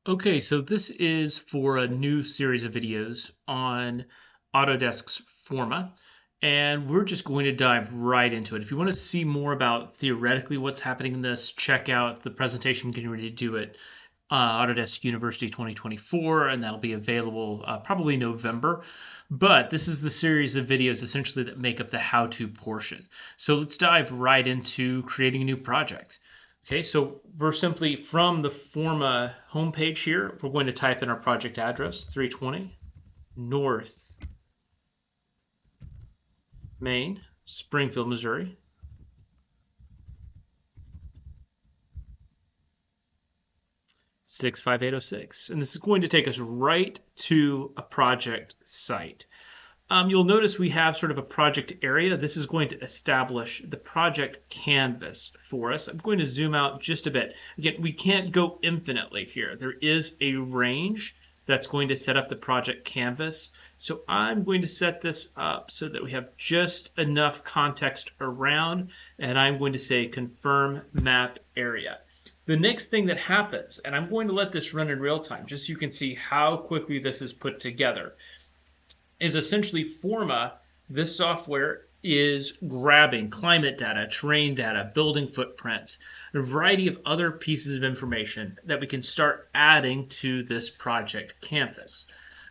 Okay, so this is for a new series of videos on Autodesk's Forma, and we're just going to dive right into it. If you want to see more about theoretically what's happening in this, check out the presentation getting ready to do at Autodesk University 2024, and that'll be available probably November. But this is the series of videos essentially that make up the how-to portion. So let's dive right into creating a new project. Okay, so we're simply from the Forma homepage here, we're going to type in our project address, 320 North Main, Springfield, Missouri. .65806. And this is going to take us right to a project site. You'll notice we have sort of a project area. This is going to establish the project canvas for us. I'm going to zoom out just a bit. Again, we can't go infinitely here. There is a range that's going to set up the project canvas. So I'm going to set this up so that we have just enough context around, and I'm going to say confirm map area. The next thing that happens, and I'm going to let this run in real time just so you can see how quickly this is put together, is essentially Forma. This software is grabbing climate data, terrain data, building footprints, a variety of other pieces of information that we can start adding to this project canvas.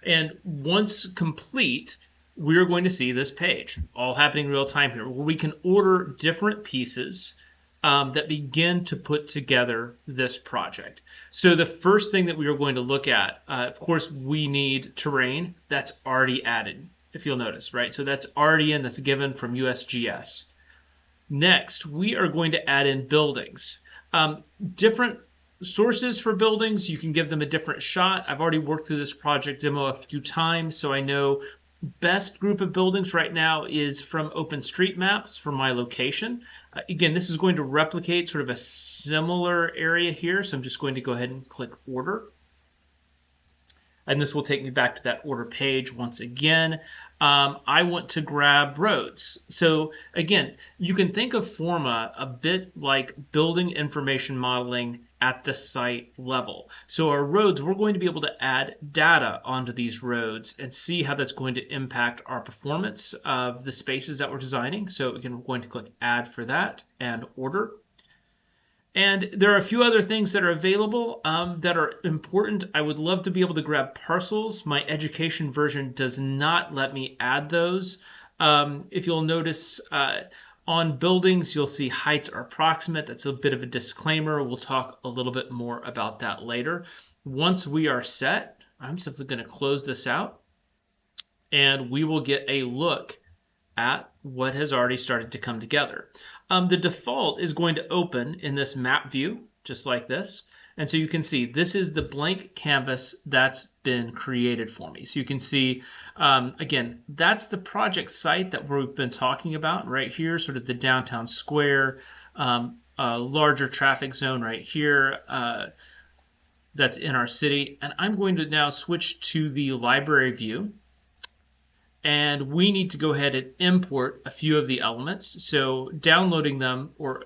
And once complete, we're going to see this page, all happening real time here, where we can order different pieces that begin to put together this project. So the first thing that we are going to look at, of course, we need terrain. That's already added, if you'll notice, right? So that's already in, that's given from USGS. Next, we are going to add in buildings. Different sources for buildings, you can give them a different shot. I've already worked through this project demo a few times, so I know best group of buildings right now is from OpenStreetMaps for my location. Again, this is going to replicate sort of a similar area here, so I'm just going to go ahead and click order. And this will take me back to that order page once again. I want to grab roads. So again, you can think of Forma a bit like building information modeling at the site level. So our roads, we're going to be able to add data onto these roads and see how that's going to impact our performance of the spaces that we're designing. So again, we're going to click add for that and order. And there are a few other things that are available that are important. I would love to be able to grab parcels. My education version does not let me add those. If you'll notice on buildings, you'll see heights are approximate. That's a bit of a disclaimer. We'll talk a little bit more about that later. Once we are set, I'm simply going to close this out, and we will get a look at what has already started to come together. The default is going to open in this map view, just like this. And so you can see this is the blank canvas that's been created for me. So you can see, again, that's the project site that we've been talking about right here, sort of the downtown square, a larger traffic zone right here that's in our city. And I'm going to now switch to the library view. And we need to go ahead and import a few of the elements. So downloading them or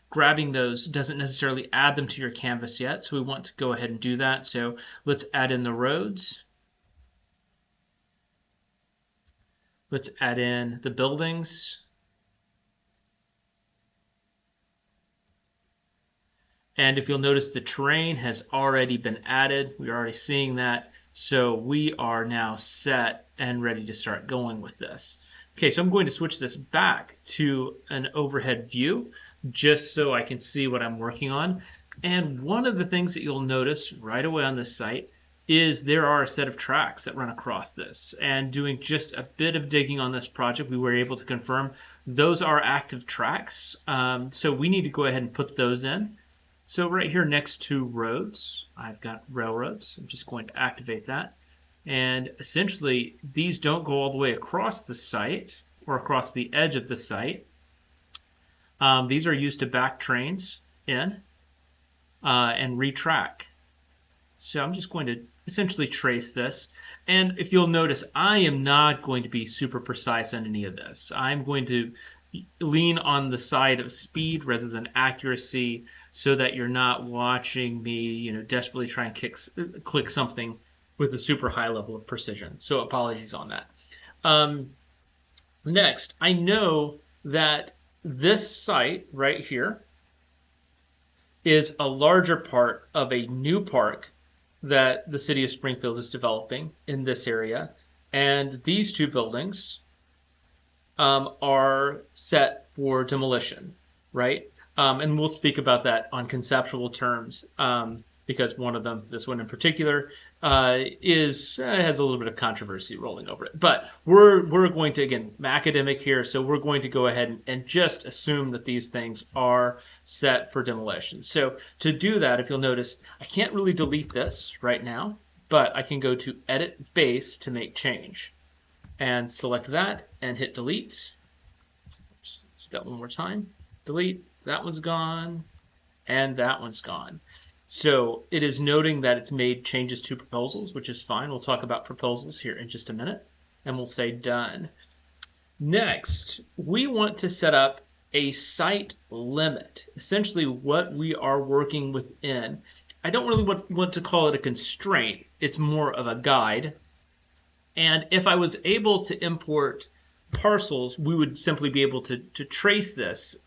grabbing those doesn't necessarily add them to your canvas yet. So we want to go ahead and do that. So let's add in the roads. Let's add in the buildings. And if you'll notice, the terrain has already been added. We're already seeing that. So we are now set and ready to start going with this. Okay, so I'm going to switch this back to an overhead view just so I can see what I'm working on. And one of the things that you'll notice right away on this site is there are a set of tracks that run across this. And doing just a bit of digging on this project, we were able to confirm those are active tracks. So we need to go ahead and put those in. So right here next to roads, I've got railroads. I'm just going to activate that. And essentially, these don't go all the way across the site or across the edge of the site. These are used to back trains in and retrack. So I'm just going to essentially trace this. And if you'll notice, I am not going to be super precise on any of this. I'm going to lean on the side of speed rather than accuracy. so that you're not watching me, desperately try and click something with a super high level of precision. So apologies on that. Next, I know that this site right here is a larger part of a new park that the city of Springfield is developing in this area. And these two buildings are set for demolition, right? And we'll speak about that on conceptual terms because one of them, this one in particular, has a little bit of controversy rolling over it. But we're going to, again, academic here, so we're going to go ahead and just assume that these things are set for demolition. So to do that, if you'll notice, I can't really delete this right now, but I can go to Edit Base to make change and select that and hit delete. Just do that one more time. Delete. That one's gone, and that one's gone. So it is noting that it's made changes to proposals, which is fine. We'll talk about proposals here in just a minute, and we'll say done. Next, we want to set up a site limit, essentially what we are working within. I don't really want to call it a constraint. It's more of a guide. And if I was able to import parcels, we would simply be able to trace this.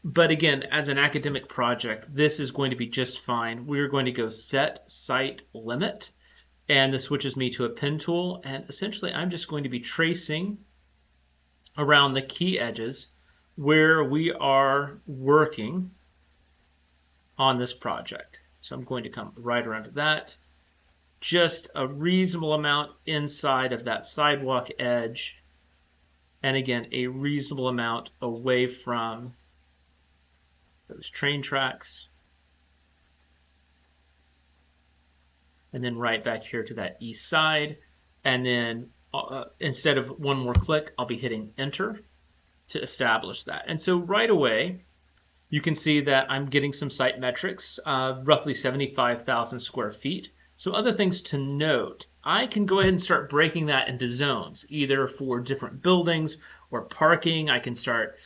But again, as an academic project, this is going to be just fine. We're going to go set site limit, and this switches me to a pen tool. And essentially, I'm just going to be tracing around the key edges where we are working on this project. So I'm going to come right around to that. Just a reasonable amount inside of that sidewalk edge, and again, a reasonable amount away from those train tracks, and then right back here to that east side. And then instead of one more click, I'll be hitting enter to establish that. And so right away, you can see that I'm getting some site metrics, roughly 75,000 square feet. So other things to note, I can go ahead and start breaking that into zones, either for different buildings or parking. I can start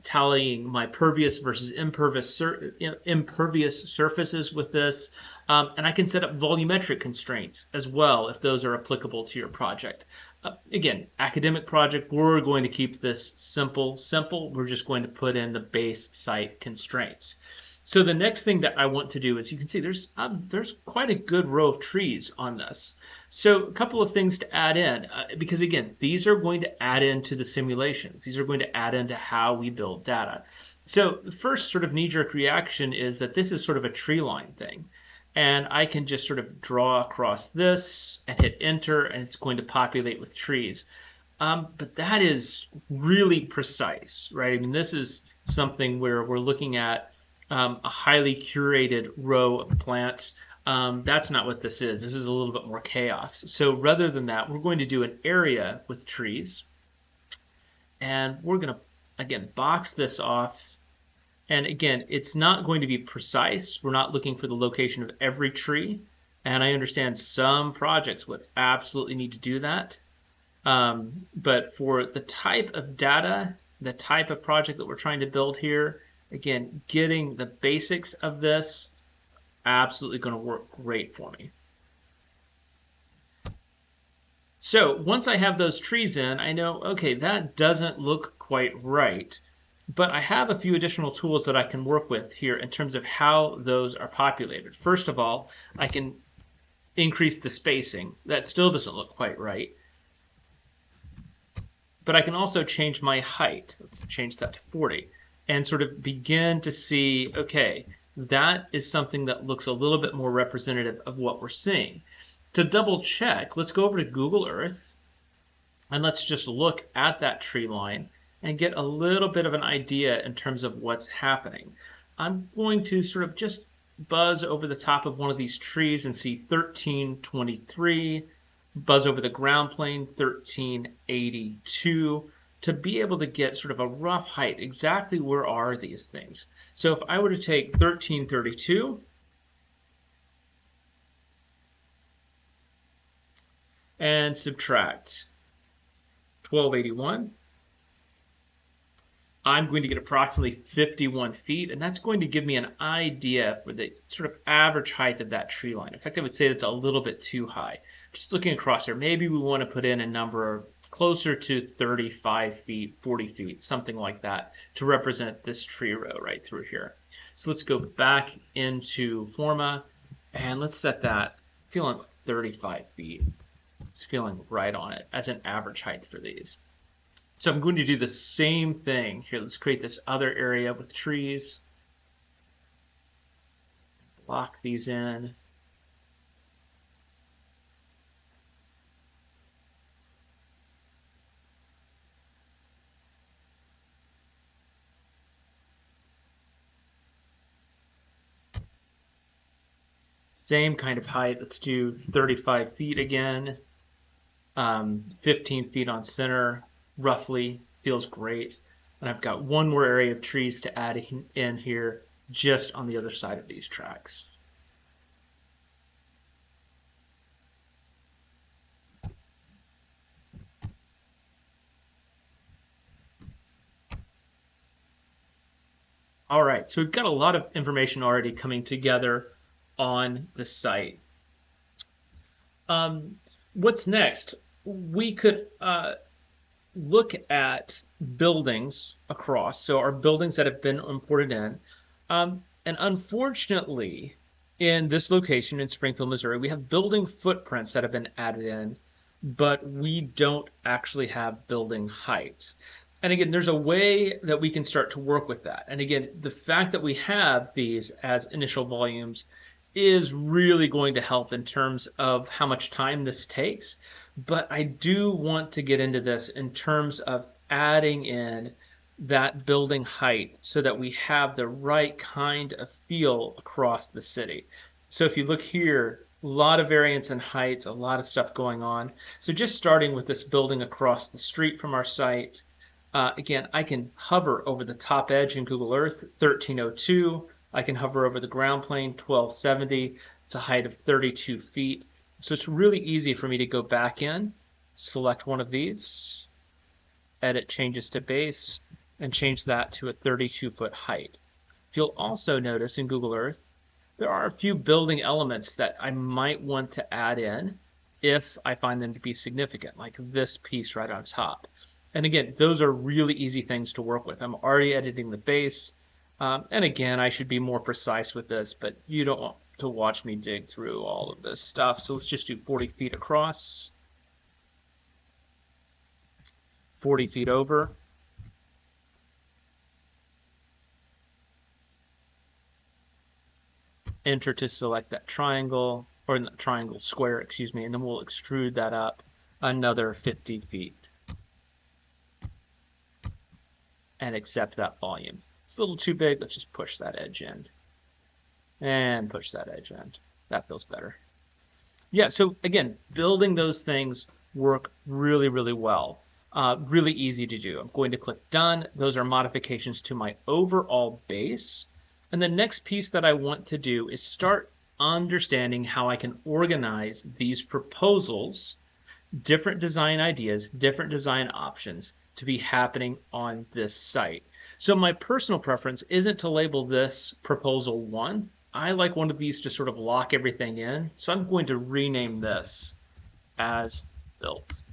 tallying my pervious versus impervious surfaces with this. And I can set up volumetric constraints as well if those are applicable to your project. Again, academic project, we're going to keep this simple. We're just going to put in the base site constraints. So the next thing that I want to do is, you can see there's quite a good row of trees on this. So a couple of things to add in, because again, these are going to add into the simulations. These are going to add into how we build data. So the first sort of knee-jerk reaction is that this is sort of a tree line thing. And I can just sort of draw across this and hit enter, and it's going to populate with trees. But that is really precise, right? I mean, this is something where we're looking at a highly curated row of plants. That's not what this is. This is a little bit more chaos. So rather than that, we're going to do an area with trees. And we're going to, again, box this off. And again, it's not going to be precise. We're not looking for the location of every tree. And I understand some projects would absolutely need to do that. But for the type of data, the type of project that we're trying to build here, again, getting the basics of this, absolutely going to work great for me. So once I have those trees in, I know, okay, that doesn't look quite right. But I have a few additional tools that I can work with here in terms of how those are populated. First of all, I can increase the spacing. That still doesn't look quite right. But I can also change my height. Let's change that to 40. And sort of begin to see, okay, that is something that looks a little bit more representative of what we're seeing. To double check, let's go over to Google Earth, and let's just look at that tree line and get a little bit of an idea in terms of what's happening. I'm going to sort of just buzz over the top of one of these trees and see 1323, buzz over the ground plane 1382, to be able to get sort of a rough height. Exactly where are these things? So if I were to take 1332 and subtract 1281, I'm going to get approximately 51 feet, and that's going to give me an idea for the sort of average height of that tree line. In fact, I would say that's a little bit too high. Just looking across there, maybe we want to put in a number closer to 35 feet, 40 feet, something like that, to represent this tree row right through here. So let's go back into Forma, and let's set that, feeling like 35 feet. It's feeling right on it as an average height for these. So I'm going to do the same thing here. Let's create this other area with trees. Lock these in. Same kind of height. Let's do 35 feet again. 15 feet on center, roughly. Feels great. And I've got one more area of trees to add in here, just on the other side of these tracks. All right, so we've got a lot of information already coming together on the site. What's next? We could look at buildings across, so our buildings that have been imported in. And unfortunately, in this location in Springfield, Missouri, we have building footprints that have been added in, but we don't actually have building heights. And again, there's a way that we can start to work with that. And again, the fact that we have these as initial volumes is really going to help in terms of how much time this takes. But I do want to get into this in terms of adding in that building height so that we have the right kind of feel across the city. So if you look here, a lot of variance in heights, a lot of stuff going on. So just starting with this building across the street from our site, again, I can hover over the top edge in Google Earth, 1302. I can hover over the ground plane, 1270. It's a height of 32 feet. So it's really easy for me to go back in, select one of these, edit changes to base, and change that to a 32-foot height. You'll also notice in Google Earth, there are a few building elements that I might want to add in if I find them to be significant, like this piece right on top. And again, those are really easy things to work with. I'm already editing the base. And again, I should be more precise with this, but you don't want to watch me dig through all of this stuff. So let's just do 40 feet across, 40 feet over. Enter to select that triangle, or not triangle, square, excuse me, and then we'll extrude that up another 50 feet. And accept that volume. It's a little too big. Let's just push that edge in. And push that edge in. That feels better. Yeah, so again, building those things work really, really well. Really easy to do. I'm going to click Done. Those are modifications to my overall base. And the next piece that I want to do is start understanding how I can organize these proposals, different design ideas, different design options to be happening on this site. So my personal preference isn't to label this proposal 1. I like one of these to sort of lock everything in. So I'm going to rename this as built.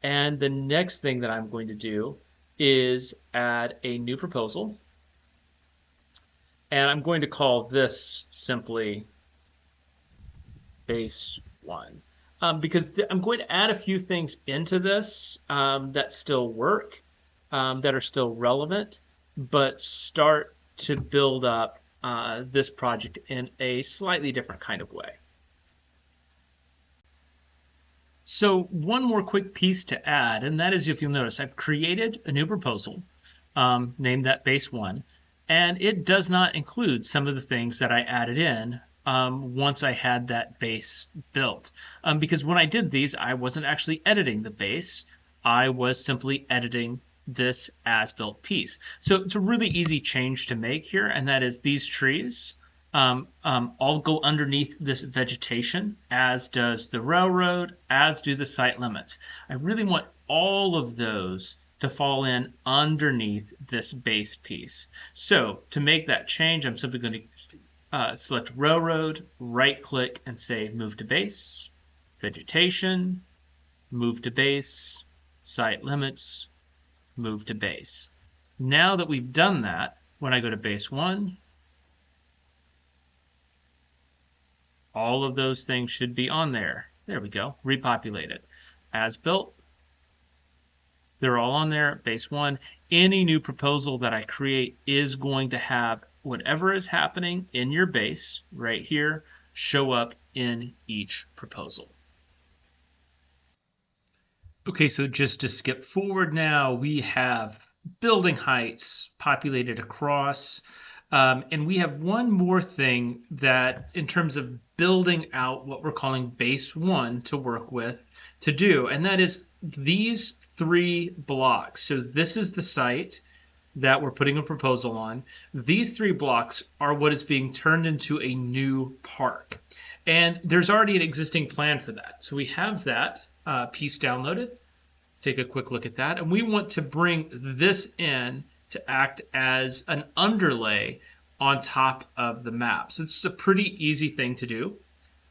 And the next thing that I'm going to do is add a new proposal. And I'm going to call this simply base 1. Because I'm going to add a few things into this that still work, that are still relevant, but start to build up this project in a slightly different kind of way. So one more quick piece to add, and that is, if you'll notice, I've created a new proposal, named that base 1, and it does not include some of the things that I added in once I had that base built. Because when I did these, I wasn't actually editing the base. I was simply editing this as-built piece. So it's a really easy change to make here, and that is these trees all go underneath this vegetation, as does the railroad, as do the site limits. I really want all of those to fall in underneath this base piece. So to make that change, I'm simply going to select Railroad, right-click, and say Move to Base, Vegetation, Move to Base, Site Limits, Move to Base. Now that we've done that, when I go to Base 1, all of those things should be on there. There we go. Repopulate it. As built, they're all on there. Base 1. Any new proposal that I create is going to have whatever is happening in your base right here show up in each proposal. Okay, so just to skip forward now, we have building heights populated across. And we have one more thing that, in terms of building out what we're calling base 1 to work with to do, and that is these 3 blocks. So this is the site that we're putting a proposal on. These 3 blocks are what is being turned into a new park. And there's already an existing plan for that. So we have that piece downloaded. Take a quick look at that. And we want to bring this in to act as an underlay on top of the map. So it's a pretty easy thing to do.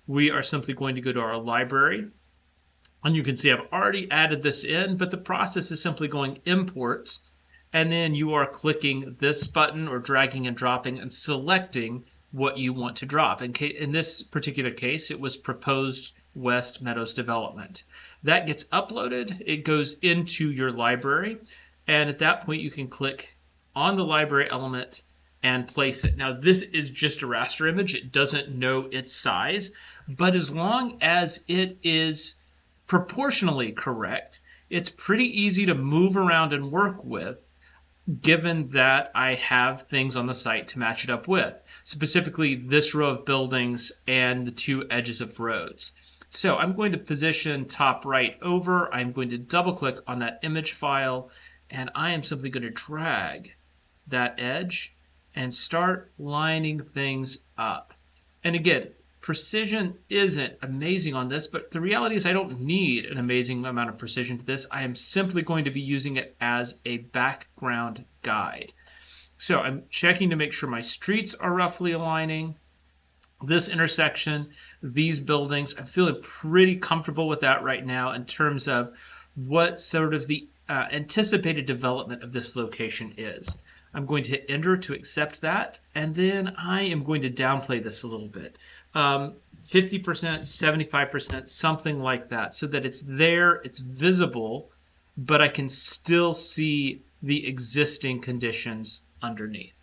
We are simply going to go to our library. And you can see I've already added this in, but the process is simply going imports. And then you are clicking this button or dragging and dropping and selecting what you want to drop. In this particular case, it was proposed West Meadows development. That gets uploaded. It goes into your library. And at that point, you can click on the library element and place it. Now, this is just a raster image. It doesn't know its size. But as long as it is proportionally correct, it's pretty easy to move around and work with, given that I have things on the site to match it up with, specifically this row of buildings and the 2 edges of roads. So I'm going to position top right over. I'm going to double click on that image file, and I am simply going to drag that edge and start lining things up. And again, precision isn't amazing on this, but the reality is I don't need an amazing amount of precision to this. I am simply going to be using it as a background guide. So I'm checking to make sure my streets are roughly aligning. This intersection, these buildings, I'm feeling pretty comfortable with that right now in terms of what sort of the anticipated development of this location is. I'm going to hit enter to accept that, and then I am going to downplay this a little bit. 50%, 75%, something like that, so that it's there, it's visible, but I can still see the existing conditions underneath.